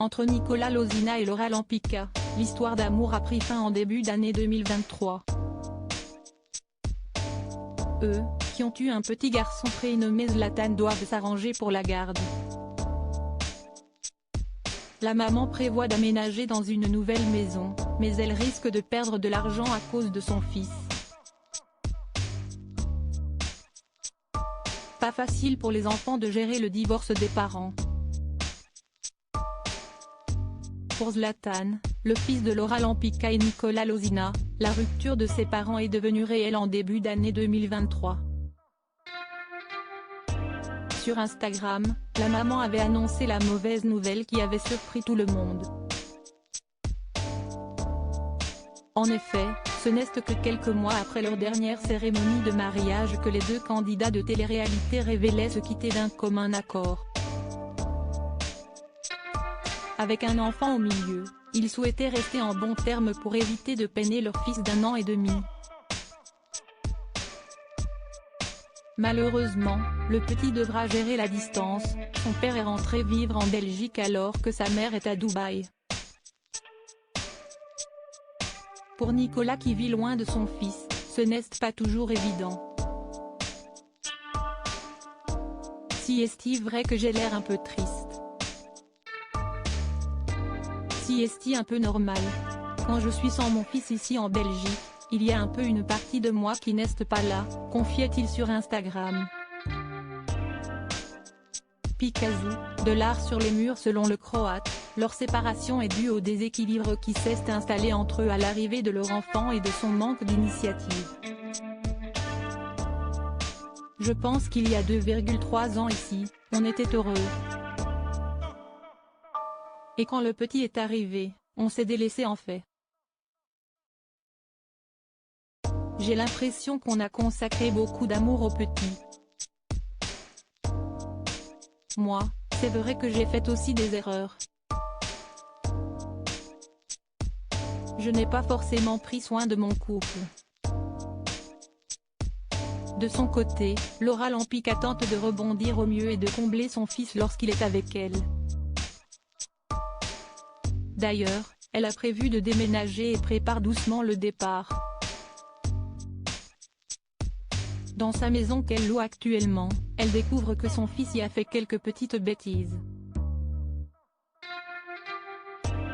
Entre Nicolas Losina et Laura Lampica, l'histoire d'amour a pris fin en début d'année 2023. Eux, qui ont eu un petit garçon prénommé Zlatan, doivent s'arranger pour la garde. La maman prévoit d'aménager dans une nouvelle maison, mais elle risque de perdre de l'argent à cause de son fils. Pas facile pour les enfants de gérer le divorce des parents. Pour Zlatan, le fils de Laura Lampica et Nicolas Losina, la rupture de ses parents est devenue réelle en début d'année 2023. Sur Instagram, la maman avait annoncé la mauvaise nouvelle qui avait surpris tout le monde. En effet, ce n'est que quelques mois après leur dernière cérémonie de mariage que les deux candidats de télé-réalité révélaient se quitter d'un commun accord. Avec un enfant au milieu, ils souhaitaient rester en bons termes pour éviter de peiner leur fils d'1 an et demi. Malheureusement, le petit devra gérer la distance, son père est rentré vivre en Belgique alors que sa mère est à Dubaï. Pour Nicolas qui vit loin de son fils, ce n'est pas toujours évident. Si est-il vrai que j'ai l'air un peu triste? Si est-il un peu normal? Quand je suis sans mon fils ici en Belgique, il y a un peu une partie de moi qui n'est pas là, confiait-il sur Instagram. Picasso, de l'art sur les murs selon le Croate, leur séparation est due au déséquilibre qui s'est installé entre eux à l'arrivée de leur enfant et de son manque d'initiative. Je pense qu'il y a 2,3 ans ici, on était heureux. Et quand le petit est arrivé, on s'est délaissé en fait. J'ai l'impression qu'on a consacré beaucoup d'amour au petit. Moi, c'est vrai que j'ai fait aussi des erreurs. Je n'ai pas forcément pris soin de mon couple. De son côté, Laura Lampica tente de rebondir au mieux et de combler son fils lorsqu'il est avec elle. D'ailleurs, elle a prévu de déménager et prépare doucement le départ. Dans sa maison qu'elle loue actuellement, elle découvre que son fils y a fait quelques petites bêtises.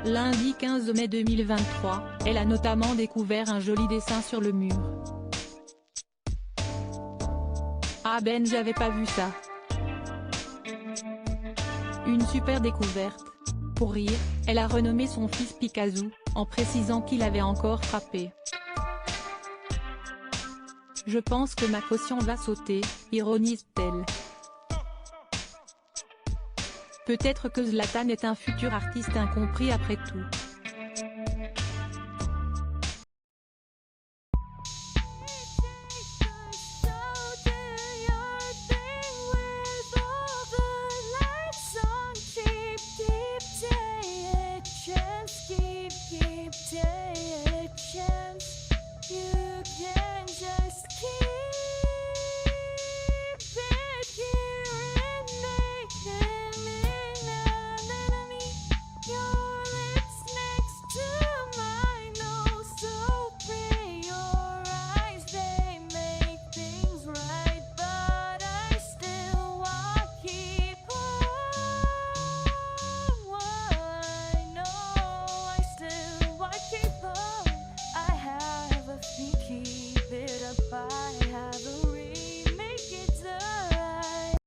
Lundi 15 mai 2023, elle a notamment découvert un joli dessin sur le mur. Ah ben j'avais pas vu ça. Une super découverte. Pour rire, elle a renommé son fils Picasso, en précisant qu'il avait encore frappé. Je pense que ma caution va sauter, ironise-t-elle. Peut-être que Zlatan est un futur artiste incompris après tout.